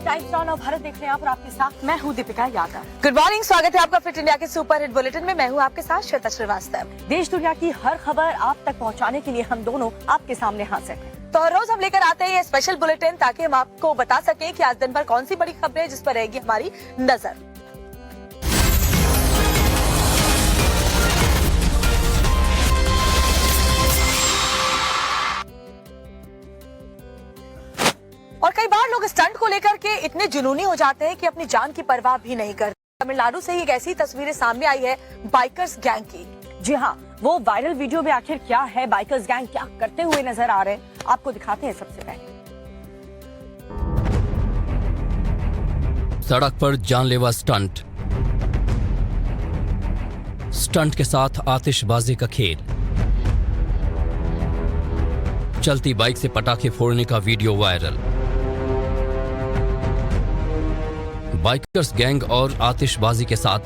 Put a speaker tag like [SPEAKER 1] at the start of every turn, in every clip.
[SPEAKER 1] Times now और भारत देख रहे हैं आप और आपके साथ मैं हूँ दीपिका यादव।
[SPEAKER 2] गुड मॉर्निंग, स्वागत है आपका फिट इंडिया के सुपर हिट बुलेटिन में। मैं हूँ आपके साथ श्वेता श्रीवास्तव।
[SPEAKER 1] देश दुनिया की हर खबर आप तक पहुँचाने के लिए हम दोनों आपके सामने हाजिर हैं।
[SPEAKER 2] तो हर रोज हम लेकर आते हैं ये स्पेशल बुलेटिन ताकि हम आपको बता सकें कि आज दिन भर कौन सी बड़ी खबरें जिस पर रहेगी हमारी नजर। और कई बार लोग स्टंट को लेकर के इतने जुनूनी हो जाते हैं कि अपनी जान की परवाह भी नहीं करते। तमिलनाडु से ही एक ऐसी तस्वीरें सामने आई है बाइकर्स गैंग की।
[SPEAKER 1] जी हाँ, वो वायरल वीडियो में आखिर क्या है, बाइकर्स गैंग क्या करते हुए नजर आ रहे हैं, आपको दिखाते हैं। सबसे पहले
[SPEAKER 3] सड़क पर जानलेवा स्टंट के साथ आतिशबाजी का खेल। चलती बाइक से पटाखे फोड़ने का वीडियो वायरल। बाइकर्स गैंग और आतिशबाजी के साथ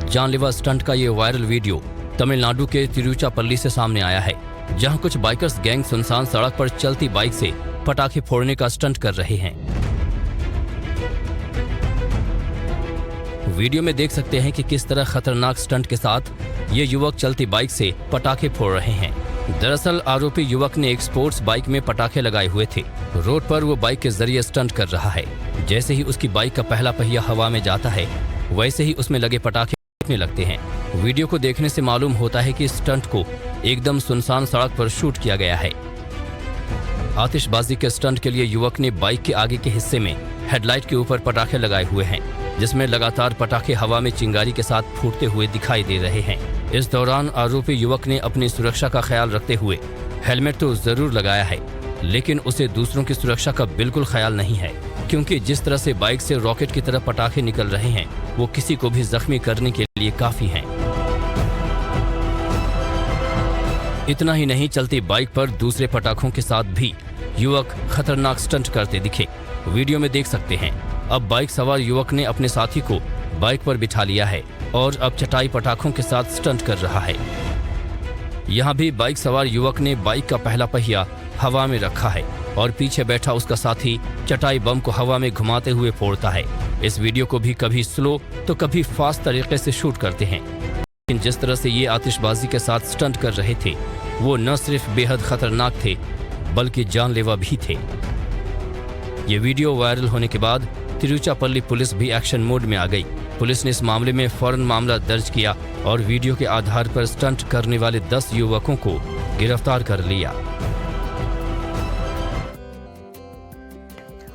[SPEAKER 3] जानलेवा स्टंट का ये वायरल वीडियो तमिलनाडु के तिरुचिरापल्ली से सामने आया है, जहां कुछ बाइकर्स गैंग सुनसान सड़क पर चलती बाइक से पटाखे फोड़ने का स्टंट कर रहे हैं। वीडियो में देख सकते हैं कि किस तरह खतरनाक स्टंट के साथ ये युवक चलती बाइक से पटाखे फोड़ रहे हैं। दरअसल आरोपी युवक ने एक स्पोर्ट्स बाइक में पटाखे लगाए हुए थे। रोड पर वो बाइक के जरिए स्टंट कर रहा है। जैसे ही उसकी बाइक का पहला पहिया हवा में जाता है, वैसे ही उसमें लगे पटाखे फूटने लगते हैं। वीडियो को देखने से मालूम होता है कि स्टंट को एकदम सुनसान सड़क पर शूट किया गया है। आतिशबाजी के स्टंट के लिए युवक ने बाइक के आगे के हिस्से में हेडलाइट के ऊपर पटाखे लगाए हुए हैं, जिसमें लगातार पटाखे हवा में चिंगारी के साथ फूटते हुए दिखाई दे रहे हैं। इस दौरान आरोपी युवक ने अपनी सुरक्षा का ख्याल रखते हुए हेलमेट तो जरूर लगाया है, लेकिन उसे दूसरों की सुरक्षा का बिल्कुल ख्याल नहीं है, क्योंकि जिस तरह से बाइक से रॉकेट की तरह पटाखे निकल रहे हैं वो किसी को भी जख्मी करने के लिए काफी हैं। इतना ही नहीं, चलती बाइक पर दूसरे पटाखों के साथ भी युवक खतरनाक स्टंट करते दिखे। वीडियो में देख सकते हैं। अब बाइक सवार युवक ने अपने साथी को बाइक पर बिठा लिया है और अब चटाई पटाखों के साथ स्टंट कर रहा है। यहाँ भी बाइक सवार युवक ने बाइक का पहला पहिया हवा में रखा है और पीछे बैठा उसका साथी चटाई बम को हवा में घुमाते हुए फोड़ता है। इस वीडियो को भी कभी स्लो तो कभी फास्ट तरीके से शूट करते हैं, लेकिन जिस तरह से ये आतिशबाजी के साथ स्टंट कर रहे थे वो न सिर्फ बेहद खतरनाक थे बल्कि जानलेवा भी थे। ये वीडियो वायरल होने के बाद तिरुचिरापल्ली पुलिस भी एक्शन मोड में आ गई। पुलिस ने इस मामले में फौरन मामला दर्ज किया और वीडियो के आधार पर स्टंट करने वाले 10 युवकों को गिरफ्तार कर लिया।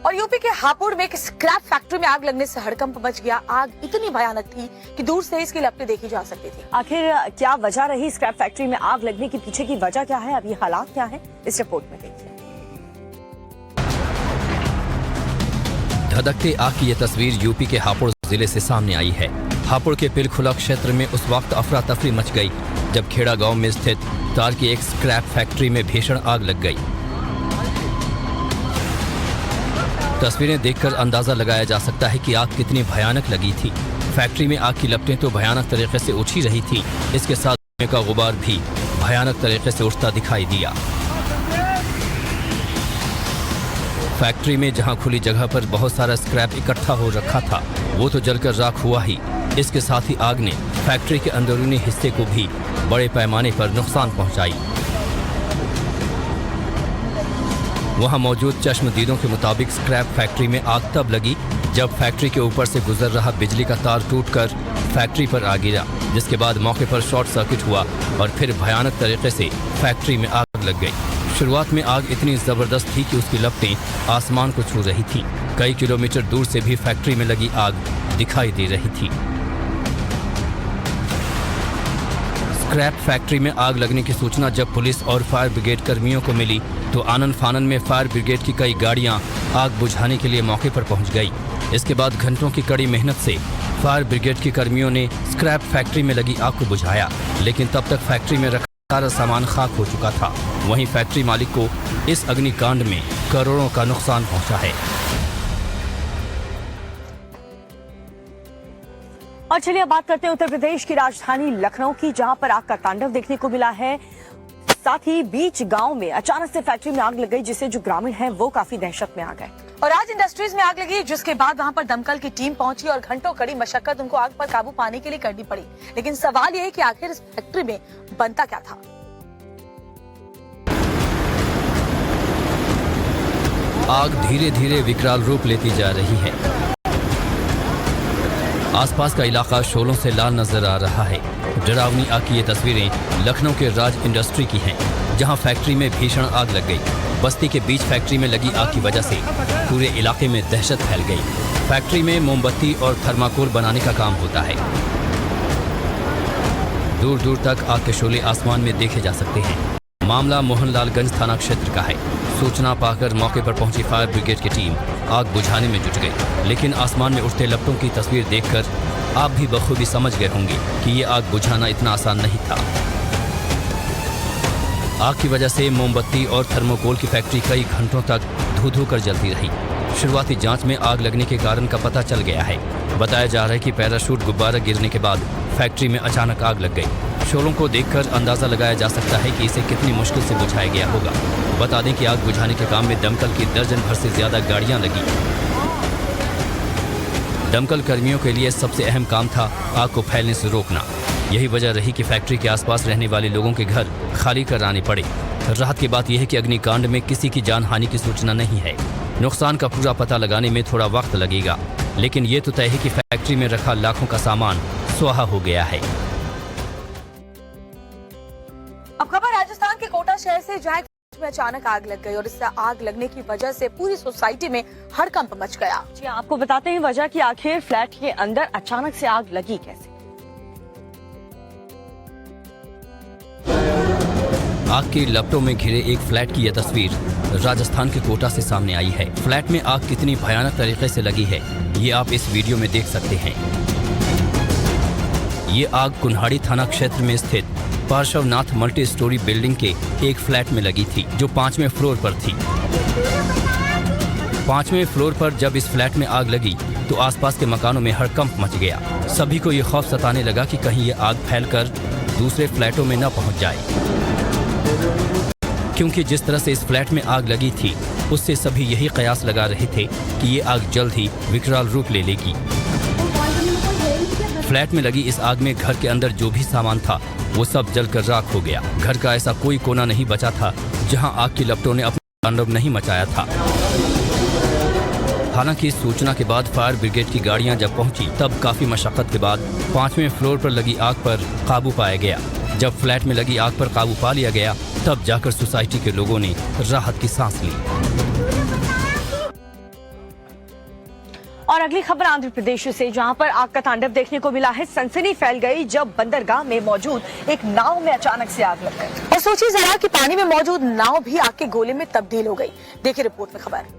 [SPEAKER 2] और यूपी के हापुड़ में एक स्क्रैप फैक्ट्री में आग लगने से हड़कंप मच गया। आग इतनी भयानक थी कि दूर से इसकी लपटें देखी जा सकती थी।
[SPEAKER 1] आखिर क्या वजह रही स्क्रैप फैक्ट्री में आग लगने के पीछे की वजह क्या है, अभी हालात क्या है, इस रिपोर्ट में देखिए।
[SPEAKER 3] धधकते आग की ये तस्वीर यूपी के हापुड़ जिले से सामने आई है। हापुड़ के पिलखुला क्षेत्र में उस वक्त अफरा तफरी मच गई जब खेड़ा गांव में स्थित तार की एक स्क्रैप फैक्ट्री में भीषण आग लग गई। तस्वीरें देखकर अंदाजा लगाया जा सकता है कि आग कितनी भयानक लगी थी। फैक्ट्री में आग की लपटें तो भयानक तरीके से उठ ही रही थी, इसके साथ धुएं का गुबार भी भयानक तरीके से उठता दिखाई दिया। फैक्ट्री में जहां खुली जगह पर बहुत सारा स्क्रैप इकट्ठा हो रखा था वो तो जलकर राख हुआ ही, इसके साथ ही आग ने फैक्ट्री के अंदरूनी हिस्से को भी बड़े पैमाने पर नुकसान पहुंचाई। वहां मौजूद चश्मदीदों के मुताबिक स्क्रैप फैक्ट्री में आग तब लगी जब फैक्ट्री के ऊपर से गुजर रहा बिजली का तार टूटकर फैक्ट्री पर आ गिरा, जिसके बाद मौके पर शॉर्ट सर्किट हुआ और फिर भयानक तरीके से फैक्ट्री में आग लग गई। शुरुआत में आग इतनी जबरदस्त थी कि उसकी लपटें आसमान को छू रही थी। कई किलोमीटर दूर से भी फैक्ट्री में लगी आग दिखाई दे रही थी। स्क्रैप फैक्ट्री में आग लगने की सूचना जब पुलिस और फायर ब्रिगेड कर्मियों को मिली तो आनन फानन में फायर ब्रिगेड की कई गाड़ियां आग बुझाने के लिए मौके पर पहुंच गई। इसके बाद घंटों की कड़ी मेहनत से फायर ब्रिगेड के कर्मियों ने स्क्रैप फैक्ट्री में लगी आग को बुझाया, लेकिन तब तक फैक्ट्री में रखा सारा सामान खाक हो चुका था। वहीं फैक्ट्री मालिक को इस अग्निकांड में करोड़ों का नुकसान पहुंचा है।
[SPEAKER 1] और चलिए अब बात करते हैं उत्तर प्रदेश की राजधानी लखनऊ की, जहां पर आग का तांडव देखने को मिला है। साथ ही बीच गांव में अचानक से फैक्ट्री में आग लग गई, जिससे जो ग्रामीण हैं वो काफी दहशत में आ गए।
[SPEAKER 2] और आज इंडस्ट्रीज में आग लगी, जिसके बाद वहां पर दमकल की टीम पहुंची और घंटों कड़ी मशक्कत उनको आग पर काबू पाने के लिए करनी पड़ी। लेकिन सवाल यह है कि आखिर इस फैक्ट्री में बनता क्या था।
[SPEAKER 3] आग धीरे धीरे विकराल रूप लेती जा रही है। आसपास का इलाका शोलों से लाल नजर आ रहा है। डरावनी आग की ये तस्वीरें लखनऊ के राज इंडस्ट्री की हैं, जहां फैक्ट्री में भीषण आग लग गई। बस्ती के बीच फैक्ट्री में लगी आग की वजह से पूरे इलाके में दहशत फैल गई। फैक्ट्री में मोमबत्ती और थर्माकोल बनाने का काम होता है। दूर दूर तक आग के शोले आसमान में देखे जा सकते हैं। मामला मोहनलालगंज थाना क्षेत्र का है। सूचना पाकर मौके पर पहुंची फायर ब्रिगेड की टीम आग बुझाने में जुट गई। लेकिन आसमान में उठते लपटों की तस्वीर देखकर आप भी बखूबी समझ गए होंगे कि ये आग बुझाना इतना आसान नहीं था। आग की वजह से मोमबत्ती और थर्मोकोल की फैक्ट्री कई घंटों तक धू धू कर जलती रही। शुरुआती जांच में आग लगने के कारण का पता चल गया है। बताया जा रहा है कि पैराशूट गुब्बारा गिरने के बाद फैक्ट्री में अचानक आग लग गई। शोलों को देखकर अंदाजा लगाया जा सकता है कि इसे कितनी मुश्किल से बुझाया गया होगा। बता दें कि आग बुझाने के काम में दमकल की दर्जन भर से ज्यादा गाड़ियां लगी। दमकल कर्मियों के लिए सबसे अहम काम था आग को फैलने से रोकना। यही वजह रही कि फैक्ट्री के आसपास रहने वाले लोगों के घर खाली कराने पड़े। राहत की बात यह है कि अग्निकांड में किसी की जान हानि की सूचना नहीं है। नुकसान का पूरा पता लगाने में थोड़ा वक्त लगेगा, लेकिन ये तो तय है कि फैक्ट्री में रखा लाखों का सामान स्वाहा हो गया है।
[SPEAKER 2] अब खबर राजस्थान के कोटा शहर से, जहां में अचानक आग लग गई और इससे आग लगने की वजह से पूरी सोसाइटी में हड़कंप मच गया।
[SPEAKER 1] जी आपको बताते हैं वजह कि आखिर फ्लैट के अंदर अचानक से आग लगी कैसे।
[SPEAKER 3] आग की लपटों में घिरे एक फ्लैट की यह तस्वीर राजस्थान के कोटा से सामने आई है। फ्लैट में आग कितनी भयानक तरीके से लगी है, ये आप इस वीडियो में देख सकते हैं। ये आग कुन्हाड़ी थाना क्षेत्र में स्थित पार्श्वनाथ मल्टी स्टोरी बिल्डिंग के एक फ्लैट में लगी थी, जो 5वें फ्लोर पर थी। 5वें फ्लोर पर जब इस फ्लैट में आग लगी तो आसपास के मकानों में हड़कंप मच गया। सभी को ये खौफ सताने लगा कि कहीं ये आग फैलकर दूसरे फ्लैटों में न पहुंच जाए, क्योंकि जिस तरह से इस फ्लैट में आग लगी थी उससे सभी यही कयास लगा रहे थे कि ये आग जल्द ही विकराल रूप ले लेगी। फ्लैट में लगी इस आग में घर के अंदर जो भी सामान था वो सब जलकर राख हो गया। घर का ऐसा कोई कोना नहीं बचा था जहां आग की लपटों ने अपना तांडव नहीं मचाया था। हालांकि सूचना के बाद फायर ब्रिगेड की गाड़ियां जब पहुंची तब काफी मशक्कत के बाद 5वें फ्लोर पर लगी आग पर काबू पाया गया। जब फ्लैट में लगी आग पर काबू पा लिया गया तब जाकर सोसाइटी के लोगों ने राहत की सांस ली।
[SPEAKER 1] और अगली खबर आंध्र प्रदेश से, जहां पर आग का तांडव देखने को मिला है। सनसनी फैल गई जब बंदरगाह में मौजूद एक नाव में अचानक से आग लग गई।
[SPEAKER 2] और सोचिए जरा कि पानी में मौजूद नाव भी आग के गोले में तब्दील हो गई। देखिए रिपोर्ट में खबर।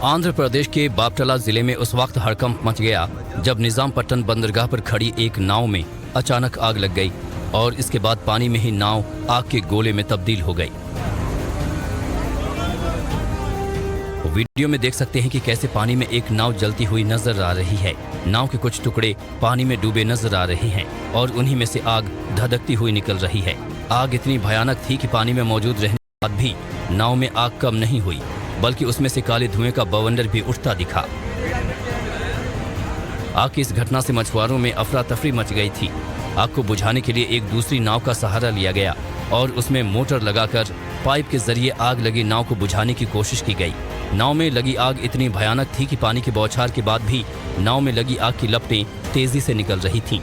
[SPEAKER 3] आंध्र प्रदेश के बापटला जिले में उस वक्त हड़कंप मच गया जब निजामपट्टनम बंदरगाह पर खड़ी एक नाव में अचानक आग लग गई और इसके बाद पानी में ही नाव आग के गोले में तब्दील हो गई। वीडियो में देख सकते हैं कि कैसे पानी में एक नाव जलती हुई नजर आ रही है। नाव के कुछ टुकड़े पानी में डूबे नजर आ रहे हैं और उन्हीं में से आग धधकती हुई निकल रही है। आग इतनी भयानक थी कि पानी में मौजूद रहने के बाद भी नाव में आग कम नहीं हुई, बल्कि उसमें से काले धुएं का बवंडर भी उठता दिखा। आग की इस घटना से मछुआरों में अफरा तफरी मच गई थी। आग को बुझाने के लिए एक दूसरी नाव का सहारा लिया गया और उसमें मोटर लगाकर पाइप के जरिए आग लगी नाव को बुझाने की कोशिश की गई। नाव में लगी आग इतनी भयानक थी कि पानी की बौछार के बाद भी नाव में लगी आग की लपटें तेजी से निकल रही थीं।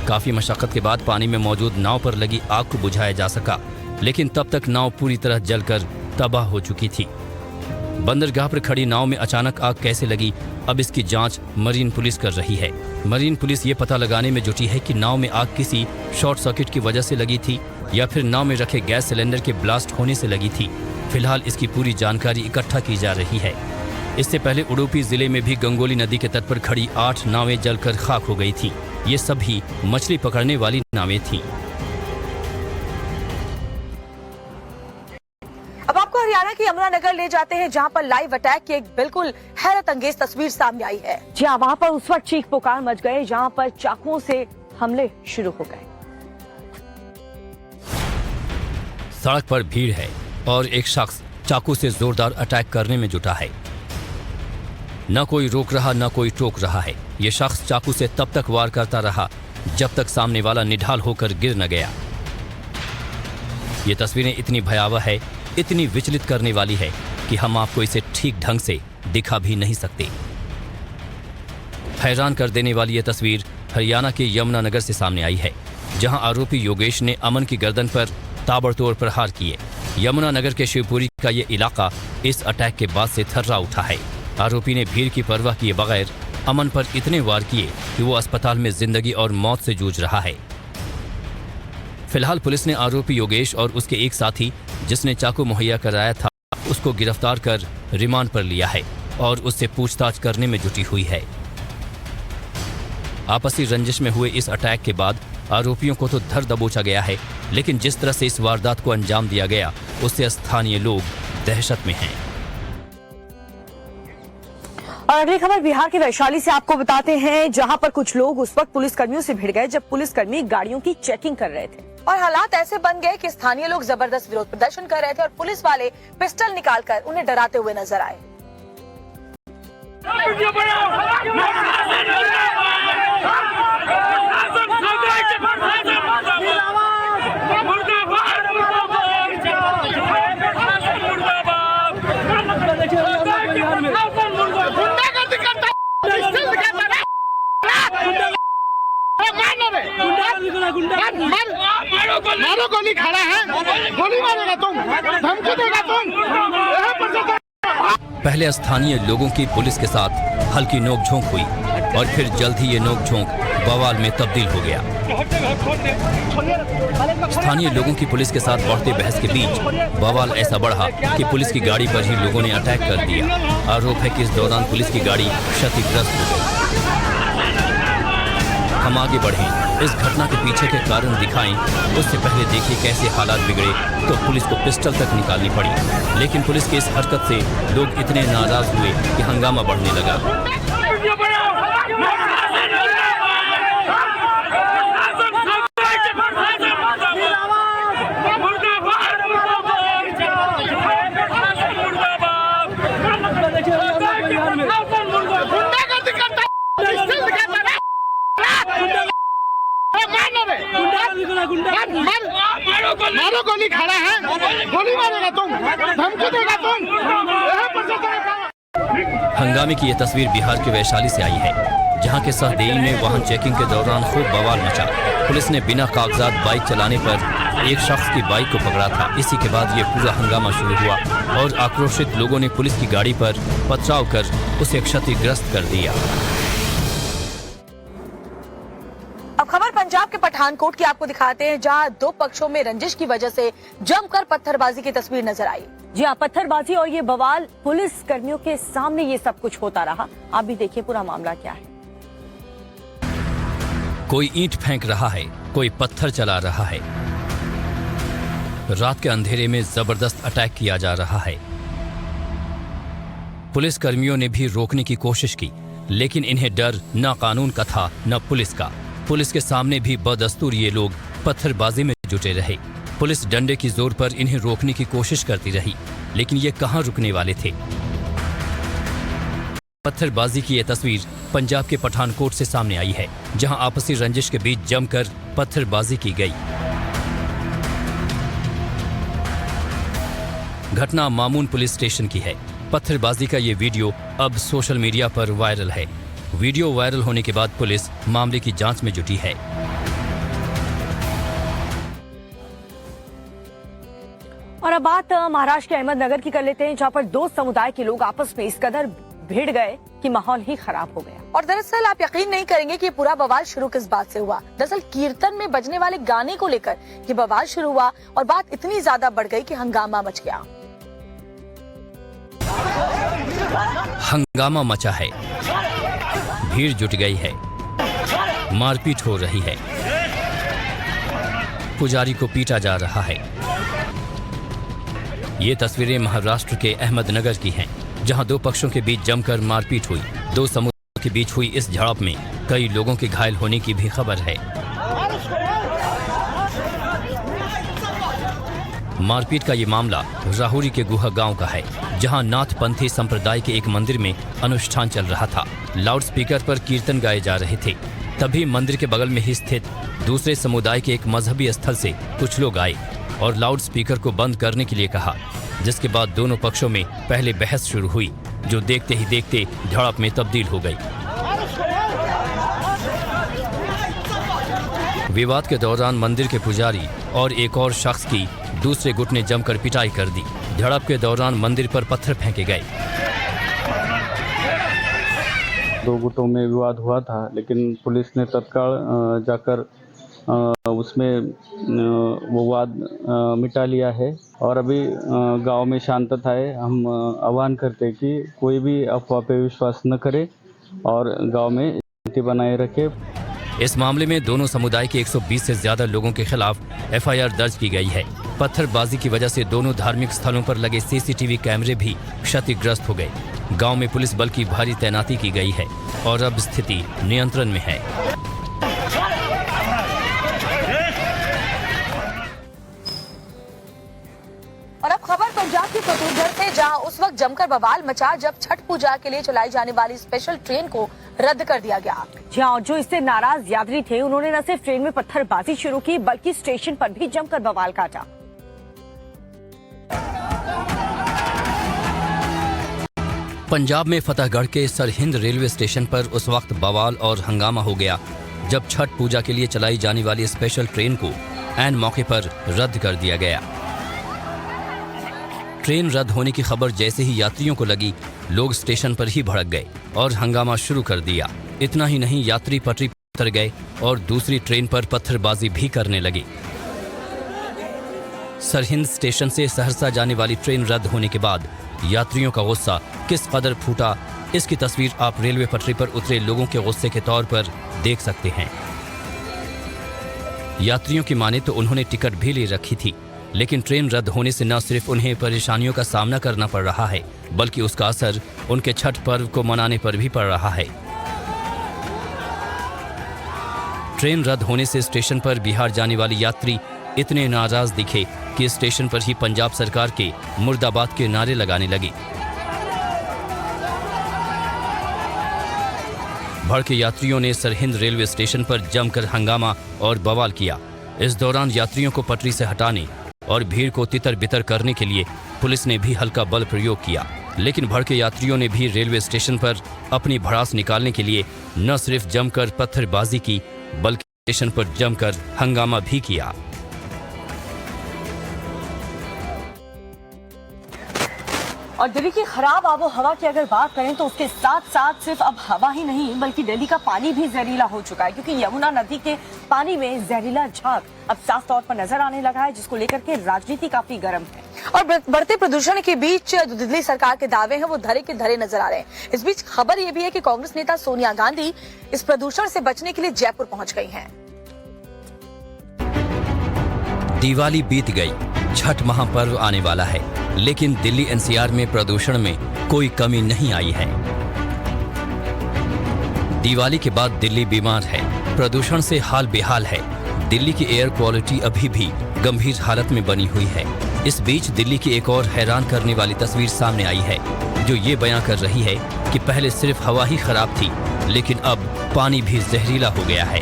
[SPEAKER 3] काफी मशक्कत के बाद पानी में मौजूद नाव पर लगी आग को बुझाया जा सका, लेकिन तब तक नाव पूरी तरह जलकर तबाह हो चुकी थी। बंदरगाह पर खड़ी नाव में अचानक आग कैसे लगी, अब इसकी जांच मरीन पुलिस कर रही है। मरीन पुलिस ये पता लगाने में जुटी है कि नाव में आग किसी शॉर्ट सर्किट की वजह से लगी थी या फिर नाव में रखे गैस सिलेंडर के ब्लास्ट होने से लगी थी। फिलहाल इसकी पूरी जानकारी इकट्ठा की जा रही है। इससे पहले उडुपी जिले में भी गंगोली नदी के तट पर खड़ी 8 नावें जलकर खाक हो गई थी। ये सभी मछली पकड़ने वाली नावें थीं।
[SPEAKER 2] अब आपको हरियाणा की यमुनानगर ले जाते हैं, जहां पर लाइव अटैक की एक बिल्कुल हैरत अंगेज तस्वीर सामने आई है।
[SPEAKER 1] जी हाँ, वहाँ पर उस वक्त चीख पुकार मच गए जहाँ पर चाकुओं से हमले शुरू हो गए।
[SPEAKER 3] सड़क पर भीड़ है, और एक शख्स चाकू से जोरदार अटैक करने में जुटा है। न कोई रोक रहा न कोई टोक रहा है। ये शख्स चाकू से तब तक वार करता रहा जब तक सामने वाला निढाल होकर गिर न गया। ये तस्वीरें इतनी भयावह है, इतनी विचलित करने वाली है कि हम आपको इसे ठीक ढंग से दिखा भी नहीं सकते। हैरान कर देने वाली यह तस्वीर हरियाणा के यमुनानगर से सामने आई है, जहां आरोपी योगेश ने अमन की गर्दन पर ताबड़तोड़ प्रहार किए। यमुनानगर के शिवपुरी का ये इलाका इस अटैक के बाद से थर्रा उठा है। आरोपी ने भीड़ की परवाह किए बगैर अमन पर इतने वार किए कि वो अस्पताल में जिंदगी और मौत से जूझ रहा है। फिलहाल पुलिस ने आरोपी योगेश और उसके एक साथी जिसने चाकू मुहैया कराया था उसको गिरफ्तार कर रिमांड पर लिया है और उससे पूछताछ करने में जुटी हुई है। आपसी रंजिश में हुए इस अटैक के बाद आरोपियों को तो धर दबोचा गया है, लेकिन जिस तरह से इस वारदात को अंजाम दिया गया उससे स्थानीय लोग दहशत में हैं।
[SPEAKER 1] और अगली खबर बिहार के वैशाली से आपको बताते हैं, जहां पर कुछ लोग उस वक्त पुलिसकर्मियों से भिड़ गए जब पुलिसकर्मी गाड़ियों की चेकिंग कर रहे थे
[SPEAKER 2] और हालात ऐसे बन गए कि स्थानीय लोग जबरदस्त विरोध प्रदर्शन कर रहे थे और पुलिस वाले पिस्टल निकालकर उन्हें डराते हुए नजर आए।
[SPEAKER 4] मारो गोली खड़ा है, गोली मारेगा तुम, धमकी देगा तुम।
[SPEAKER 3] पहले स्थानीय लोगों की पुलिस के साथ हल्की नोकझोंक हुई और फिर जल्द ही ये नोकझोंक बवाल में तब्दील हो गया। स्थानीय लोगों की पुलिस के साथ बढ़ते बहस के बीच बवाल ऐसा बढ़ा कि पुलिस की गाड़ी पर ही लोगों ने अटैक कर दिया। आरोप है कि इस दौरान पुलिस की गाड़ी क्षतिग्रस्त हो गई। हम आगे बढ़ें, इस घटना के पीछे के कारण दिखाएं, उससे पहले देखिए कैसे हालात बिगड़े तो पुलिस को पिस्टल तक निकालनी पड़ी। लेकिन पुलिस की इस हरकत से लोग इतने नाराज हुए कि हंगामा बढ़ने लगा।
[SPEAKER 4] मारो गोली खड़ा है, गोली मारेगा तुम, धमकी देगा तुम।
[SPEAKER 3] हंगामे की यह तस्वीर बिहार के वैशाली से आई है, जहां के सहदेई में वाहन चेकिंग के दौरान खूब बवाल मचा। पुलिस ने बिना कागजात बाइक चलाने पर एक शख्स की बाइक को पकड़ा था। इसी के बाद ये पूरा हंगामा शुरू हुआ और आक्रोशित लोगों ने पुलिस की गाड़ी पर पथराव कर उसे क्षतिग्रस्त कर दिया।
[SPEAKER 2] अब खबर पंजाब के पठानकोट की आपको दिखाते हैं, जहां दो पक्षों में रंजिश की वजह से जमकर पत्थरबाजी की तस्वीर नजर आई।
[SPEAKER 1] जी हाँ, पत्थरबाजी और ये बवाल पुलिस कर्मियों के सामने ये सब कुछ होता रहा। आप भी देखिए पूरा मामला क्या है।
[SPEAKER 3] कोई ईंट फेंक रहा है, कोई पत्थर चला रहा है। रात के अंधेरे में जबरदस्त अटैक किया जा रहा है। पुलिस कर्मियों ने भी रोकने की कोशिश की, लेकिन इन्हें डर न कानून का था न पुलिस का। पुलिस के सामने भी बदस्तूर ये लोग पत्थरबाजी में जुटे रहे। पुलिस डंडे की जोर पर इन्हें रोकने की कोशिश करती रही, लेकिन ये कहां रुकने वाले थे। पत्थरबाजी की यह तस्वीर पंजाब के पठानकोट से सामने आई है, जहां आपसी रंजिश के बीच जमकर पत्थरबाजी की गई। घटना मामून पुलिस स्टेशन की है। पत्थरबाजी का ये वीडियो अब सोशल मीडिया पर वायरल है। वीडियो वायरल होने के बाद पुलिस मामले की जांच में जुटी है।
[SPEAKER 1] और अब बात महाराष्ट्र के अहमदनगर की कर लेते हैं, जहां पर दो समुदाय के लोग आपस में इस कदर भिड़ गए कि माहौल ही खराब हो गया।
[SPEAKER 2] और दरअसल आप यकीन नहीं करेंगे कि पूरा बवाल शुरू किस बात से हुआ। दरअसल कीर्तन में बजने वाले गाने को लेकर ये बवाल शुरू हुआ और बात इतनी ज्यादा बढ़ गई कि हंगामा मच गया।
[SPEAKER 3] हंगामा मचा है, भीड़ जुट गई है, मारपीट हो रही है, पुजारी को पीटा जा रहा है। ये तस्वीरें महाराष्ट्र के अहमदनगर की हैं, जहां दो पक्षों के बीच जमकर मारपीट हुई। दो समुदायों के बीच हुई इस झड़प में कई लोगों के घायल होने की भी खबर है। मारपीट का ये मामला राहुरी के गुहा गांव का है, जहां नाथपंथी संप्रदाय के एक मंदिर में अनुष्ठान चल रहा था। लाउडस्पीकर पर कीर्तन गाए जा रहे थे। तभी मंदिर के बगल में ही स्थित दूसरे समुदाय के एक मजहबी स्थल से कुछ लोग आए और लाउडस्पीकर को बंद करने के लिए कहा, जिसके बाद दोनों पक्षों में पहले बहस शुरू हुई, जो देखते ही देखते झड़प में तब्दील हो गई। विवाद के दौरान मंदिर के पुजारी और एक और शख्स की दूसरे गुट ने जमकर पिटाई कर दी। झड़प के दौरान मंदिर पर पत्थर फेंके गए।
[SPEAKER 5] दो गुटों में विवाद हुआ था, लेकिन पुलिस ने तत्काल जाकर उसमें वो वाद मिटा लिया है और अभी गांव में शांतता है। हम आह्वान करते हैं कि कोई भी अफवाह पे विश्वास न करे और गांव में शांति बनाए रखे।
[SPEAKER 3] इस मामले में दोनों समुदाय के 120 से ज्यादा लोगों के खिलाफ FIR दर्ज की गई है। पत्थरबाजी की वजह से दोनों धार्मिक स्थलों पर लगे CCTV कैमरे भी क्षतिग्रस्त हो गए। गांव में पुलिस बल की भारी तैनाती की गई है और अब स्थिति नियंत्रण में है।
[SPEAKER 2] और अब खबर पंजाब की फतेहगढ़ से, जहां उस वक्त जमकर बवाल मचा जब छठ पूजा के लिए चलाई जाने वाली स्पेशल ट्रेन को रद्द कर दिया गया।
[SPEAKER 1] जहां जो इससे नाराज यात्री थे, उन्होंने न सिर्फ ट्रेन में पत्थरबाजी शुरू की, बल्कि स्टेशन पर भी जमकर बवाल काटा।
[SPEAKER 3] पंजाब में फतेहगढ़ के सरहिंद रेलवे स्टेशन पर उस वक्त बवाल और हंगामा हो गया जब छठ पूजा के लिए चलाई जाने वाली स्पेशल ट्रेन को ऐन मौके पर रद्द कर दिया गया। ट्रेन रद्द होने की खबर जैसे ही यात्रियों को लगी, लोग स्टेशन पर ही भड़क गए और हंगामा शुरू कर दिया। इतना ही नहीं, यात्री पटरी पर उतर गए और दूसरी ट्रेन पर पत्थरबाजी भी करने लगे। सरहिंद स्टेशन से सहरसा जाने वाली ट्रेन रद्द होने के बाद यात्रियों का गुस्सा किस कदर फूटा, इसकी तस्वीर आप रेलवे पटरी पर उतरे लोगों के गुस्से के तौर पर देख सकते हैं। यात्रियों की माने तो उन्होंने टिकट भी ले रखी थी, लेकिन ट्रेन रद्द होने से न सिर्फ उन्हें परेशानियों का सामना करना पड़ रहा है, बल्कि उसका असर उनके छठ पर्व को मनाने पर भी पड़ रहा है। ट्रेन रद्द होने से स्टेशन पर बिहार जाने वाले यात्री इतने नाराज दिखे कि स्टेशन पर ही पंजाब सरकार के मुर्दाबाद के नारे लगाने लगे। भड़के यात्रियों ने सरहिंद रेलवे स्टेशन पर जमकर हंगामा और बवाल किया। इस दौरान यात्रियों को पटरी से हटाने और भीड़ को तितर बितर करने के लिए पुलिस ने भी हल्का बल प्रयोग किया, लेकिन भड़के यात्रियों ने भी रेलवे स्टेशन पर अपनी भड़ास निकालने के लिए न सिर्फ जमकर पत्थरबाजी की, बल्कि स्टेशन पर जमकर हंगामा भी किया।
[SPEAKER 1] और दिल्ली की खराब आबो हवा की अगर बात करें तो उसके साथ साथ सिर्फ अब हवा ही नहीं, बल्कि दिल्ली का पानी भी जहरीला हो चुका है, क्योंकि यमुना नदी के पानी में जहरीला झाग अब साफ तौर पर नजर आने लगा है, जिसको लेकर के राजनीति काफी गर्म है।
[SPEAKER 2] और बढ़ते प्रदूषण के बीच जो दिल्ली सरकार के दावे हैं वो धरे के धरे नजर आ रहे हैं। इस बीच खबर ये भी है कि कांग्रेस नेता सोनिया गांधी इस प्रदूषण से बचने के लिए जयपुर पहुंच गई हैं।
[SPEAKER 3] दिवाली बीत गई, छठ महापर्व आने वाला है, लेकिन दिल्ली NCR में प्रदूषण में कोई कमी नहीं आई है। दिवाली के बाद दिल्ली बीमार है, प्रदूषण से हाल बेहाल है। दिल्ली की एयर क्वालिटी अभी भी गंभीर हालत में बनी हुई है। इस बीच दिल्ली की एक और हैरान करने वाली तस्वीर सामने आई है, जो ये बयां कर रही है कि पहले सिर्फ हवा ही खराब थी, लेकिन अब पानी भी जहरीला हो गया है।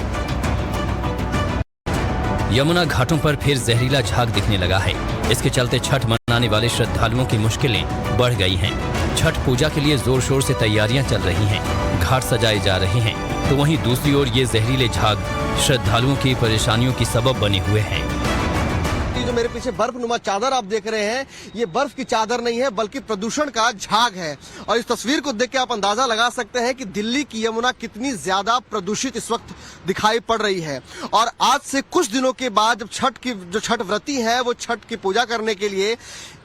[SPEAKER 3] यमुना घाटों पर फिर जहरीला झाग दिखने लगा है। इसके चलते छठ मनाने वाले श्रद्धालुओं की मुश्किलें बढ़ गई हैं। छठ पूजा के लिए जोर शोर से तैयारियां चल रही हैं, घाट सजाए जा रहे हैं, तो वहीं दूसरी ओर ये जहरीले झाग श्रद्धालुओं की परेशानियों की सबब बने हुए हैं।
[SPEAKER 6] जो मेरे पीछे बर्फनुमा चादर आप देख रहे हैं, ये बर्फ की चादर नहीं है, बल्कि प्रदूषण का झाग है। और इस तस्वीर को देख के आप अंदाजा लगा सकते हैं कि दिल्ली की यमुना कितनी ज्यादा प्रदूषित इस वक्त दिखाई पड़ रही है। और आज से कुछ दिनों के बाद जब छठ व्रती है वो छठ की पूजा करने के लिए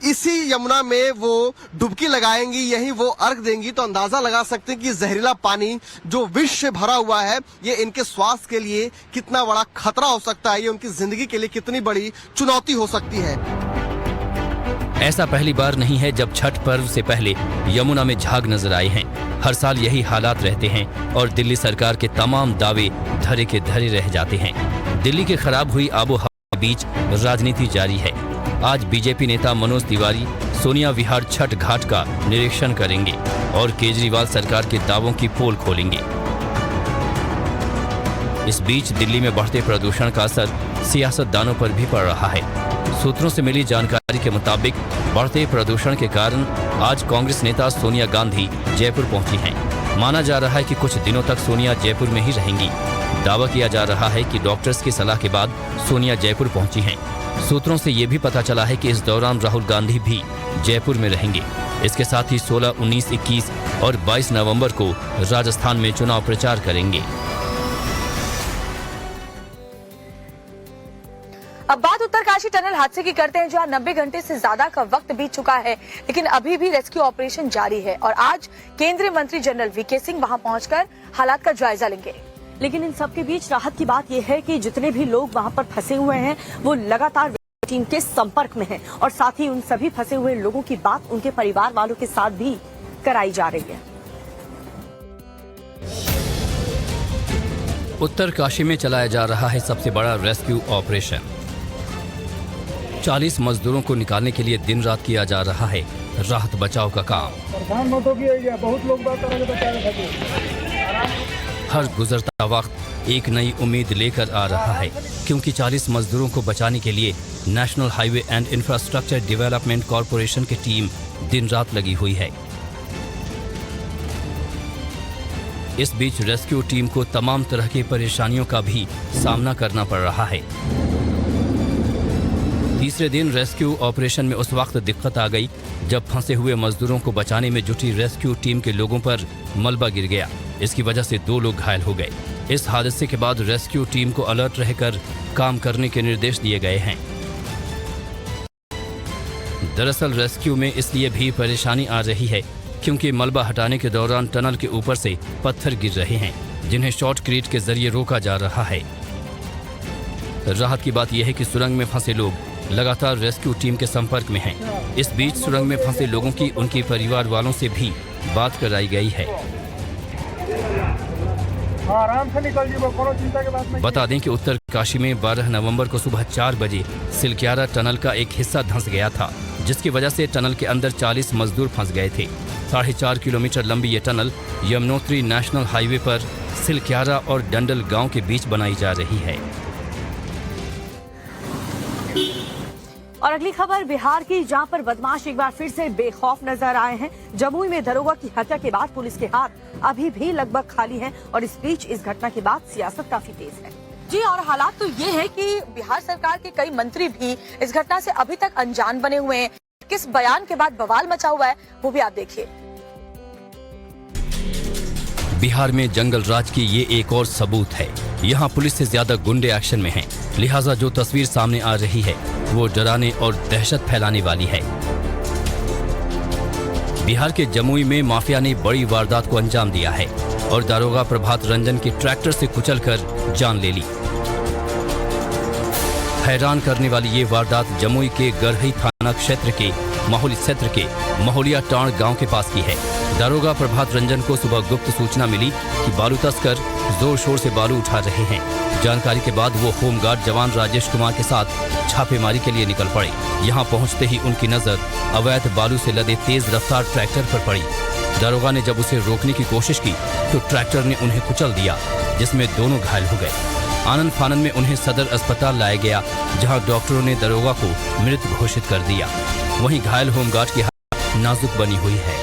[SPEAKER 6] इसी यमुना में वो डुबकी लगाएंगी, यही वो अर्घ देंगी, तो अंदाजा लगा सकते हैं कि जहरीला पानी जो विष से भरा हुआ है, ये इनके स्वास्थ्य के लिए कितना बड़ा खतरा हो सकता है, ये उनकी जिंदगी के लिए कितनी बड़ी चुनौती हो सकती है।
[SPEAKER 3] ऐसा पहली बार नहीं है जब छठ पर्व से पहले यमुना में झाग नजर आए हैं। हर साल यही हालात रहते हैं और दिल्ली सरकार के तमाम दावे धरे के धरे रह जाते हैं। दिल्ली के खराब हुई आबो हवा के बीच राजनीति जारी है। आज बीजेपी नेता मनोज तिवारी सोनिया विहार छठ घाट का निरीक्षण करेंगे और केजरीवाल सरकार के दावों की पोल खोलेंगे। इस बीच दिल्ली में बढ़ते प्रदूषण का असर सियासतदानों पर भी पड़ रहा है। सूत्रों से मिली जानकारी के मुताबिक बढ़ते प्रदूषण के कारण आज कांग्रेस नेता सोनिया गांधी जयपुर पहुंची हैं। माना जा रहा है कि कुछ दिनों तक सोनिया जयपुर में ही रहेंगी। दावा किया जा रहा है कि डॉक्टर्स की सलाह के बाद सोनिया जयपुर पहुंची हैं। सूत्रों से ये भी पता चला है कि इस दौरान राहुल गांधी भी जयपुर में रहेंगे। इसके साथ ही 16, 19, 21 और 22 नवंबर को राजस्थान में चुनाव प्रचार करेंगे।
[SPEAKER 2] अब बात उत्तरकाशी टनल हादसे की करते हैं, जहां 90 घंटे से ज्यादा का वक्त बीत चुका है, लेकिन अभी भी रेस्क्यू ऑपरेशन जारी है और आज केंद्रीय मंत्री जनरल वीके सिंह वहां पहुंचकर हालात का जायजा लेंगे।
[SPEAKER 1] लेकिन इन सब के बीच राहत की बात यह है कि जितने भी लोग वहां पर फंसे हुए हैं वो लगातार टीम के संपर्क में हैं और साथ ही उन सभी फंसे हुए लोगों की बात उनके परिवार वालों के साथ भी कराई जा रही है।
[SPEAKER 3] उत्तरकाशी में चलाया जा रहा है सबसे बड़ा रेस्क्यू ऑपरेशन। 40 मजदूरों को निकालने के लिए दिन रात किया जा रहा है राहत बचाव का काम।
[SPEAKER 4] बहुत लोग
[SPEAKER 3] हर गुजरता वक्त एक नई उम्मीद लेकर आ रहा है, क्योंकि 40 मजदूरों को बचाने के लिए national highway and infrastructure development corporation की टीम दिन रात लगी हुई है। इस बीच रेस्क्यू टीम को तमाम तरह की परेशानियों का भी सामना करना पड़ रहा है। तीसरे दिन रेस्क्यू ऑपरेशन में उस वक्त दिक्कत आ गई जब फंसे हुए मजदूरों को बचाने में जुटी रेस्क्यू टीम के लोगों पर मलबा गिर गया। इसकी वजह से 2 लोग घायल हो गए। इस हादसे के बाद रेस्क्यू टीम को अलर्ट रहकर काम करने के निर्देश दिए गए हैं। दरअसल रेस्क्यू में इसलिए भी परेशानी आ रही है क्योंकि मलबा हटाने के दौरान टनल के ऊपर से पत्थर गिर रहे हैं, जिन्हें शॉर्टक्रीट के जरिए रोका जा रहा है। राहत की बात यह है कि सुरंग में फंसे लोग लगातार रेस्क्यू टीम के संपर्क में हैं। इस बीच सुरंग में फंसे लोगों की उनके परिवार वालों से भी बात कराई गई है।
[SPEAKER 4] आराम से निकल जी, कोनो चिंता की बात नहीं।
[SPEAKER 3] बता दें कि उत्तरकाशी में 12 नवंबर को सुबह 4 बजे सिलक्यारा टनल का एक हिस्सा धंस गया था, जिसकी वजह से टनल के अंदर 40 मजदूर फंस गए थे। 4.5 किलोमीटर लंबी ये टनल यमुनोत्री नेशनल हाईवे पर सिलक्यारा और डंडल गांव के बीच बनाई जा रही है।
[SPEAKER 1] और अगली खबर बिहार की, जहां पर बदमाश एक बार फिर से बेखौफ नजर आए हैं। जमुई में दरोगा की हत्या के बाद पुलिस के हाथ अभी भी लगभग खाली हैं और इस बीच इस घटना के बाद सियासत काफी तेज है।
[SPEAKER 2] जी, और हालात तो ये है कि बिहार सरकार के कई मंत्री भी इस घटना से अभी तक अनजान बने हुए हैं। किस बयान के बाद बवाल मचा हुआ है वो भी आप देखिए।
[SPEAKER 3] बिहार में जंगल राज की ये एक और सबूत है। यहाँ पुलिस से ज्यादा गुंडे एक्शन में हैं, लिहाजा जो तस्वीर सामने आ रही है वो डराने और दहशत फैलाने वाली है। बिहार के जमुई में माफिया ने बड़ी वारदात को अंजाम दिया है और दारोगा प्रभात रंजन के ट्रैक्टर से कुचलकर जान ले ली। हैरान करने वाली ये वारदात जमुई के गरहई थाना क्षेत्र के माहौली क्षेत्र के माहौलिया टाण गांव के पास की है। दारोगा प्रभात रंजन को सुबह गुप्त सूचना मिली कि बालू तस्कर जोर शोर से बालू उठा रहे हैं। जानकारी के बाद वो होमगार्ड जवान राजेश कुमार के साथ छापेमारी के लिए निकल पड़े। यहाँ पहुँचते ही उनकी नजर अवैध बालू से लदे तेज रफ्तार ट्रैक्टर पर पड़ी। दारोगा ने जब उसे रोकने की कोशिश की तो ट्रैक्टर ने उन्हें कुचल दिया, जिसमें दोनों घायल हो गए। आनंद फानन में उन्हें सदर अस्पताल लाया गया, जहां डॉक्टरों ने दारोगा को मृत घोषित कर दिया। वहीं घायल होमगार्ड की हालत नाजुक बनी हुई है।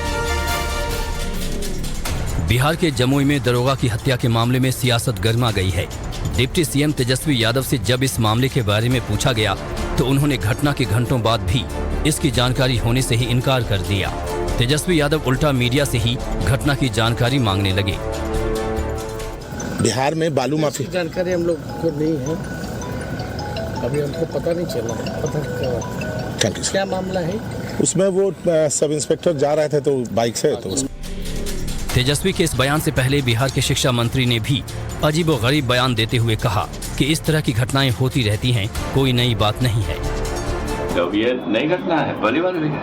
[SPEAKER 3] बिहार के जमुई में दारोगा की हत्या के मामले में सियासत गर्मा गई है। डिप्टी सीएम तेजस्वी यादव से जब इस मामले के बारे में पूछा गया तो उन्होंने घटना के घंटों बाद भी इसकी जानकारी होने से ही इनकार कर दिया। तेजस्वी यादव उल्टा मीडिया से ही घटना की जानकारी मांगने लगे।
[SPEAKER 7] बिहार में बालू माफिया
[SPEAKER 8] जानकारी हम लोग को नहीं है, अभी हमको पता नहीं चला है। पता क्या मामला है
[SPEAKER 7] उसमें? वो सब इंस्पेक्टर जा रहे थे तो बाइक से तो
[SPEAKER 3] तेजस्वी के इस बयान से पहले बिहार के शिक्षा मंत्री ने भी अजीबोगरीब बयान देते हुए कहा कि इस तरह की घटनाएं होती रहती हैं, कोई नई बात नहीं है।
[SPEAKER 9] तो ये नई घटना है, पहली बार हुई है।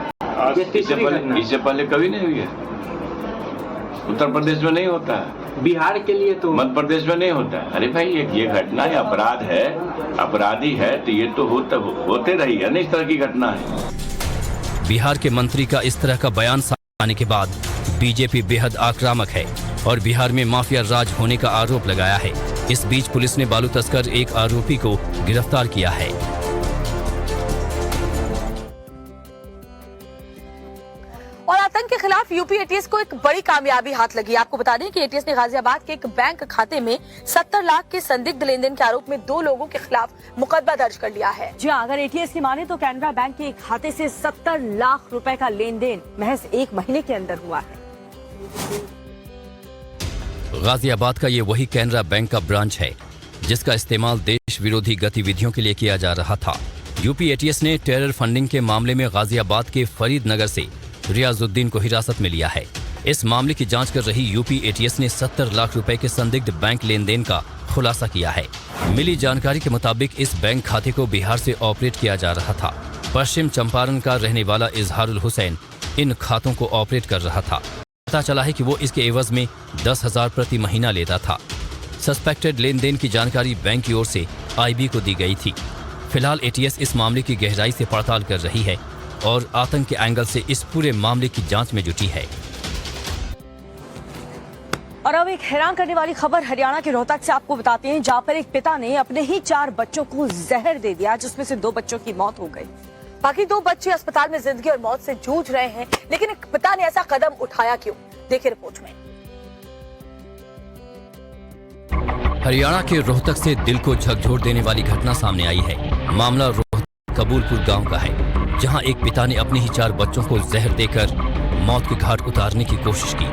[SPEAKER 9] इससे पहले कभी नहीं हुई है। उत्तर प्रदेश में नहीं होता है। बिहार के लिए तो मध्य प्रदेश में नहीं होता है। अरे भाई ये घटना है, अपराध है, अपराधी है तो ये तो होते रही है ना, इस तरह की घटना है।
[SPEAKER 3] बिहार के मंत्री का इस तरह का बयान सामने आने के बाद बीजेपी बेहद आक्रामक है और बिहार में माफिया राज होने का आरोप लगाया है। इस बीच पुलिस ने बालू तस्कर एक आरोपी को गिरफ्तार किया है।
[SPEAKER 2] और आतंक के खिलाफ यूपी एटीएस को एक बड़ी कामयाबी हाथ लगी। आपको बता दें कि एटीएस ने गाजियाबाद के एक बैंक खाते में 70 लाख के संदिग्ध लेन देन के आरोप में 2 लोगों के खिलाफ मुकदमा दर्ज कर लिया है।
[SPEAKER 1] जी अगर एटीएस की माने तो कैनरा बैंक के एक खाते से 70 लाख रुपए का लेन देन महज 1 महीने के अंदर हुआ है।
[SPEAKER 3] गाजियाबाद का ये वही कैनरा बैंक का ब्रांच है जिसका इस्तेमाल देश विरोधी गतिविधियों के लिए किया जा रहा था। यूपी एटीएस ने टेरर फंडिंग के मामले में गाजियाबाद के फरीद नगर से रियाजुद्दीन को हिरासत में लिया है। इस मामले की जांच कर रही यूपी एटीएस ने 70 लाख रुपए के संदिग्ध बैंक लेन देन का खुलासा किया है। मिली जानकारी के मुताबिक इस बैंक खाते को बिहार से ऑपरेट किया जा रहा था। पश्चिम चंपारण का रहने वाला इजहारुल हुसैन इन खातों को ऑपरेट कर रहा था। पता चला है कि वो इसके एवज में 10,000 प्रति महीना लेता था। सस्पेक्टेड लेन देन की जानकारी बैंक की ओर से आईबी को दी गई थी। फिलहाल एटीएस इस मामले की गहराई से पड़ताल कर रही है और आतंक के एंगल से इस पूरे मामले की जांच में जुटी है।
[SPEAKER 1] और अब एक हैरान करने वाली खबर हरियाणा के रोहतक से आपको बताते हैं, जहां पर एक पिता ने अपने ही 4 बच्चों को जहर दे दिया, जिसमें से 2 बच्चों की मौत हो गई।
[SPEAKER 2] बाकी 2 बच्चे अस्पताल में जिंदगी और मौत से जूझ रहे हैं, लेकिन एक पिता ने ऐसा कदम उठाया क्यों? देखिए रिपोर्ट में।
[SPEAKER 3] हरियाणा के रोहतक से दिल को झकझोर देने वाली घटना सामने आई है। मामला रोहतक कबूलपुर गांव का है, जहां एक पिता ने अपने ही 4 बच्चों को जहर देकर मौत के घाट उतारने की कोशिश की।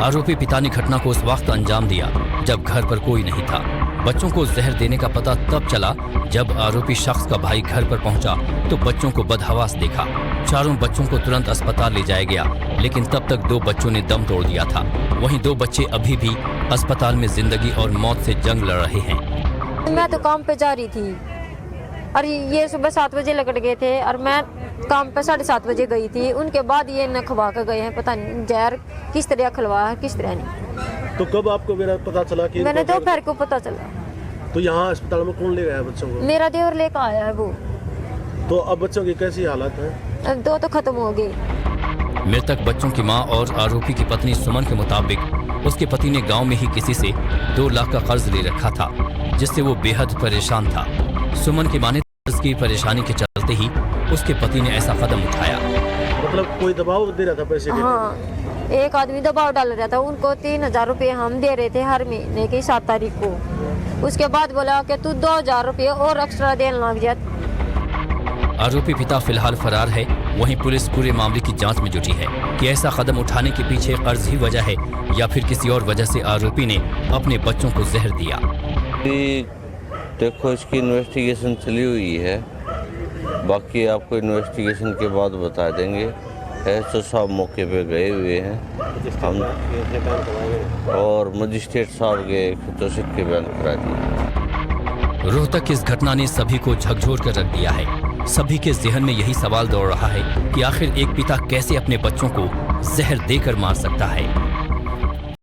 [SPEAKER 3] आरोपी पिता ने घटना को उस वक्त अंजाम दिया जब घर पर कोई नहीं था। बच्चों को जहर देने का पता तब चला जब आरोपी शख्स का भाई घर पर पहुंचा तो बच्चों को बदहवास देखा। 4 बच्चों को तुरंत अस्पताल ले जाया गया, लेकिन तब तक 2 बच्चों ने दम तोड़ दिया था। वहीं 2 बच्चे अभी भी अस्पताल में जिंदगी और मौत से जंग लड़ रहे हैं।
[SPEAKER 10] मैं तो काम पे जा रही थी और ये सुबह 7 बजे लकड़ गए थे और मैं काम पे 7:30 बजे गई थी। उनके बाद ये न खवा कर गए हैं, पता नहीं जहर किस तरह खिलवा है किस तरह नहीं।
[SPEAKER 8] तो कब आपको मेरा पता चला कि
[SPEAKER 10] मैंने दोपहर को पता चला।
[SPEAKER 8] तो यहाँ अस्पताल में कौन ले गया बच्चों को?
[SPEAKER 10] मेरा देवर लेकर आया है वो।
[SPEAKER 8] तो अब बच्चों की कैसी हालत है?
[SPEAKER 10] अब 2 तो खत्म हो गए।
[SPEAKER 3] मृतक बच्चों की मां और आरोपी की पत्नी सुमन के मुताबिक उसके पति ने गांव में ही किसी से 2 लाख का कर्ज ले रखा था, जिससे वो बेहद परेशान था। सुमन की माने कर्ज की परेशानी के चलते ही उसके पति ने ऐसा कदम उठाया।
[SPEAKER 8] मतलब कोई दबाव दे रहा था पैसे के?
[SPEAKER 10] हाँ, एक आदमी दबाव डाल रहा था। उनको 3,000 रुपये हम दे रहे थे हर महीने की 7 तारीख को। उसके बाद बोला कि तू 2,000 रुपये और एक्स्ट्रा देने लग जा।
[SPEAKER 3] आरोपी पिता फिलहाल फरार है। वहीं पुलिस पूरे मामले की जांच में जुटी है कि ऐसा कदम उठाने के पीछे कर्ज ही वजह है या फिर किसी और वजह से आरोपी ने अपने बच्चों को जहर दिया।
[SPEAKER 11] देखो, इसकी इन्वेस्टिगेशन चली हुई है, बाकी आपको इन्वेस्टिगेशन के बाद बता देंगे। एसओ साहब मौके पे गए हुए हैं हम, और मजिस्ट्रेट साहब के खतोशित के बयान करा दिए।
[SPEAKER 3] रोहतक की इस घटना ने सभी को झकझोर कर रख दिया है। सभी के जहन में यही सवाल दौड़ रहा है कि आखिर एक पिता कैसे अपने बच्चों को जहर देकर मार सकता है।
[SPEAKER 8] तो कब आपको मेरा पता चला कि
[SPEAKER 3] मिली जानकारी के मुताबिक उसके पति ने गांव में ही किसी से 2 लाख का कर्ज ले रखा था, जिससे वो बेहद परेशान था। सुमन की माने उसके पति ने 2 लाख का कर्ज ले रखा था। वहीं 2 बच्चे अभी भी अस्पताल में जिंदगी और मौत से जंग लड़ रहे हैं।
[SPEAKER 8] तो अब बच्चों की कैसी हालत है?